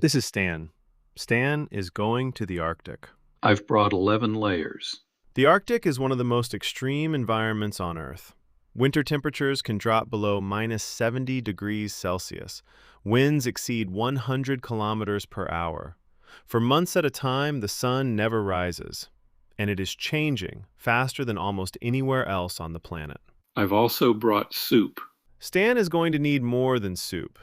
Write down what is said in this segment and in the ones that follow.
This is Stan. Stan is going to the Arctic. I've brought 11 layers. The Arctic is one of the most extreme environments on Earth. Winter temperatures can drop below minus 70 degrees Celsius. Winds exceed 100 kilometers per hour. For months at a time, the sun never rises, and it is changing faster than almost anywhere else on the planet. I've also brought soup. Stan is going to need more than soup.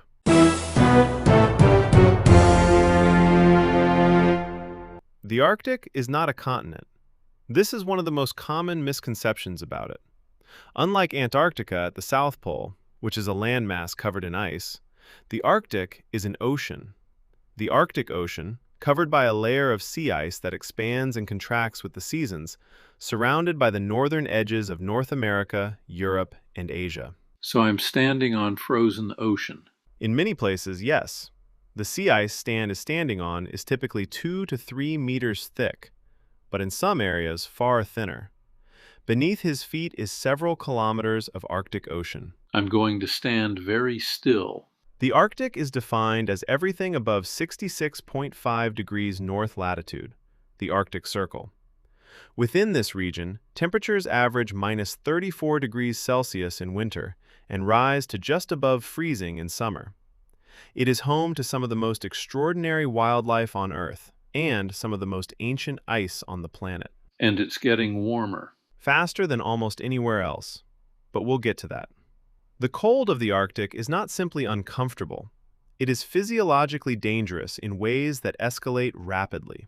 The Arctic is not a continent. This is one of the most common misconceptions about it. Unlike Antarctica at the South Pole, which is a landmass covered in ice, the Arctic is an ocean. The Arctic Ocean, covered by a layer of sea ice that expands and contracts with the seasons, surrounded by the northern edges of North America, Europe, and Asia. So I'm standing on frozen ocean. In many places, yes. The sea ice Stan is standing on is typically 2 to 3 meters thick, but in some areas far thinner. Beneath his feet is several kilometers of Arctic Ocean. I'm going to stand very still. The Arctic is defined as everything above 66.5 degrees north latitude, the Arctic Circle. Within this region, temperatures average minus 34 degrees Celsius in winter and rise to just above freezing in summer. It is home to some of the most extraordinary wildlife on Earth and some of the most ancient ice on the planet. And it's getting warmer. Faster than almost anywhere else, but we'll get to that. The cold of the Arctic is not simply uncomfortable. It is physiologically dangerous in ways that escalate rapidly.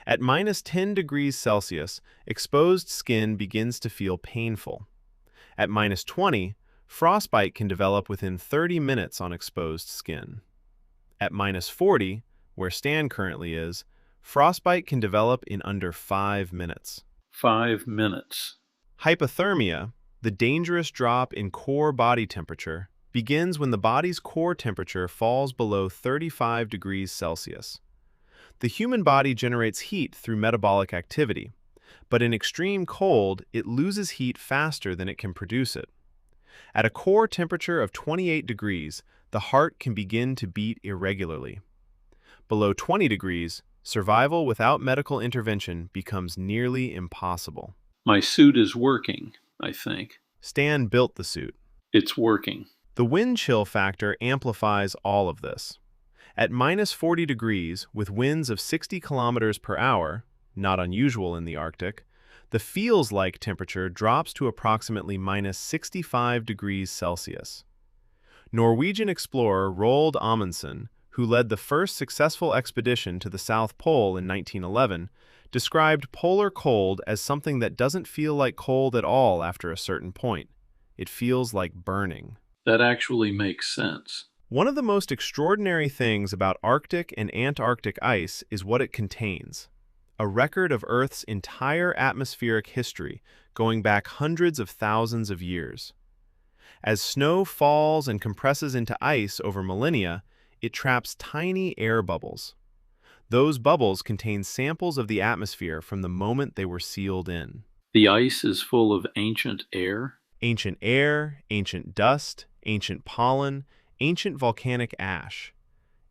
At minus 10 degrees Celsius, exposed skin begins to feel painful. At minus 20, frostbite can develop within 30 minutes on exposed skin. At minus 40, where Stan currently is, frostbite can develop in under 5 minutes. 5 minutes. Hypothermia, the dangerous drop in core body temperature, begins when the body's core temperature falls below 35 degrees Celsius. The human body generates heat through metabolic activity, but in extreme cold, it loses heat faster than it can produce it. At a core temperature of 28 degrees, the heart can begin to beat irregularly. Below 20 degrees, survival without medical intervention becomes nearly impossible. My suit is working, I think. Stan built the suit. It's working. The wind chill factor amplifies all of this. At minus 40 degrees, with winds of 60 kilometers per hour, not unusual in the Arctic, the feels-like temperature drops to approximately minus 65 degrees Celsius. Norwegian explorer Roald Amundsen, who led the first successful expedition to the South Pole in 1911, described polar cold as something that doesn't feel like cold at all after a certain point. It feels like burning. That actually makes sense. One of the most extraordinary things about Arctic and Antarctic ice is what it contains. A record of Earth's entire atmospheric history going back hundreds of thousands of years. As snow falls and compresses into ice over millennia, it traps tiny air bubbles. Those bubbles contain samples of the atmosphere from the moment they were sealed in. The ice is full of ancient air? Ancient air, ancient dust, ancient pollen, ancient volcanic ash.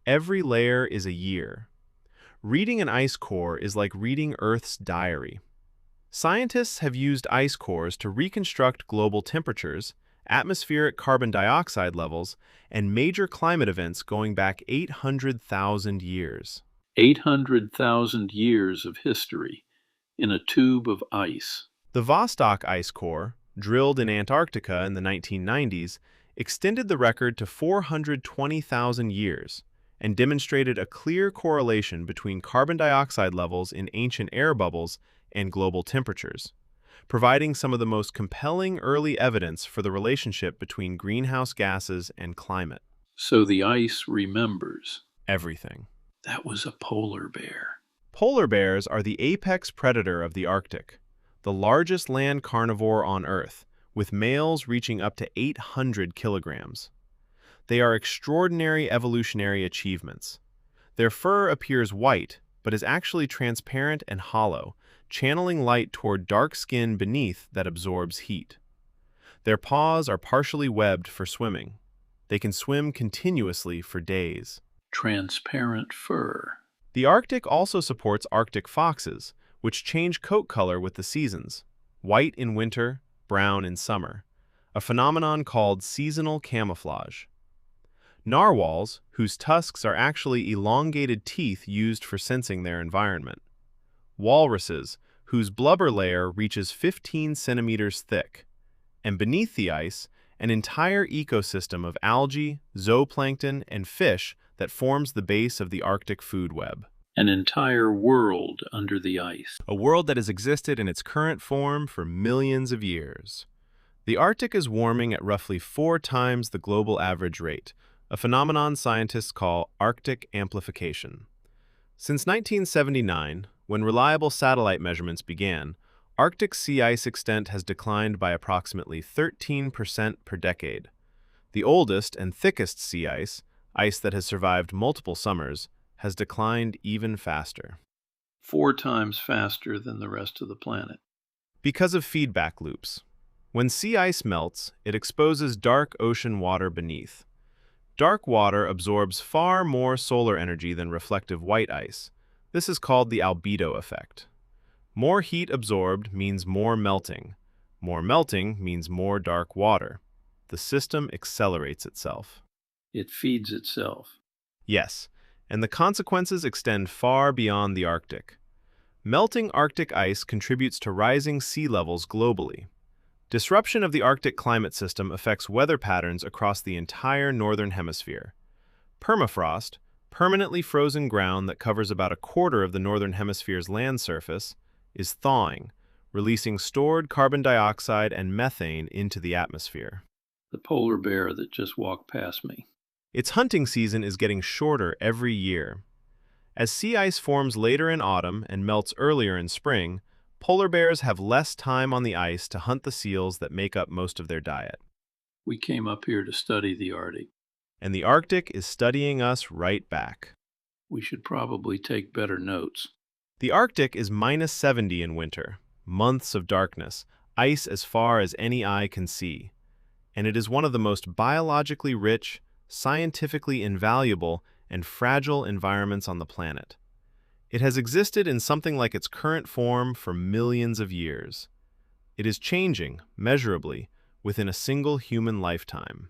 Every layer is a year. Reading an ice core is like reading Earth's diary. Scientists have used ice cores to reconstruct global temperatures, atmospheric carbon dioxide levels, and major climate events going back 800,000 years. 800,000 years of history in a tube of ice. The Vostok ice core, drilled in Antarctica in the 1990s, extended the record to 420,000 years and demonstrated a clear correlation between carbon dioxide levels in ancient air bubbles and global temperatures, providing some of the most compelling early evidence for the relationship between greenhouse gases and climate. So the ice remembers. Everything. That was a polar bear. Polar bears are the apex predator of the Arctic, the largest land carnivore on Earth, with males reaching up to 800 kilograms. They are extraordinary evolutionary achievements. Their fur appears white, but is actually transparent and hollow, channeling light toward dark skin beneath that absorbs heat. Their paws are partially webbed for swimming. They can swim continuously for days. Transparent fur. The Arctic also supports Arctic foxes, which change coat color with the seasons, white in winter, brown in summer, a phenomenon called seasonal camouflage. Narwhals, whose tusks are actually elongated teeth used for sensing their environment. Walruses, whose blubber layer reaches 15 centimeters thick. And beneath the ice, an entire ecosystem of algae, zooplankton, and fish that forms the base of the Arctic food web. An entire world under the ice. A world that has existed in its current form for millions of years. The Arctic is warming at roughly 4 times the global average rate, a phenomenon scientists call Arctic amplification. Since 1979, when reliable satellite measurements began, Arctic sea ice extent has declined by approximately 13% per decade. The oldest and thickest sea ice, ice that has survived multiple summers, has declined even faster. 4 times faster than the rest of the planet. Because of feedback loops. When sea ice melts, it exposes dark ocean water beneath. Dark water absorbs far more solar energy than reflective white ice. This is called the albedo effect. More heat absorbed means more melting. More melting means more dark water. The system accelerates itself. It feeds itself. Yes, and the consequences extend far beyond the Arctic. Melting Arctic ice contributes to rising sea levels globally. Disruption of the Arctic climate system affects weather patterns across the entire northern hemisphere. Permafrost, permanently frozen ground that covers about a quarter of the northern hemisphere's land surface, is thawing, releasing stored carbon dioxide and methane into the atmosphere. The polar bear that just walked past me. Its hunting season is getting shorter every year. As sea ice forms later in autumn and melts earlier in spring, polar bears have less time on the ice to hunt the seals that make up most of their diet. We came up here to study the Arctic. And the Arctic is studying us right back. We should probably take better notes. The Arctic is -70 in winter, months of darkness, ice as far as any eye can see. And it is one of the most biologically rich, scientifically invaluable, and fragile environments on the planet. It has existed in something like its current form for millions of years. It is changing, measurably, within a single human lifetime.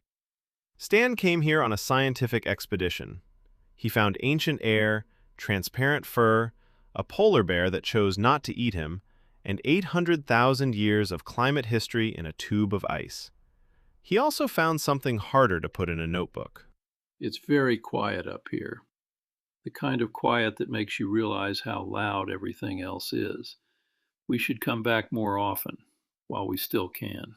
Stan came here on a scientific expedition. He found ancient air, transparent fur, a polar bear that chose not to eat him, and 800,000 years of climate history in a tube of ice. He also found something harder to put in a notebook. It's very quiet up here. The kind of quiet that makes you realize how loud everything else is. We should come back more often, while we still can.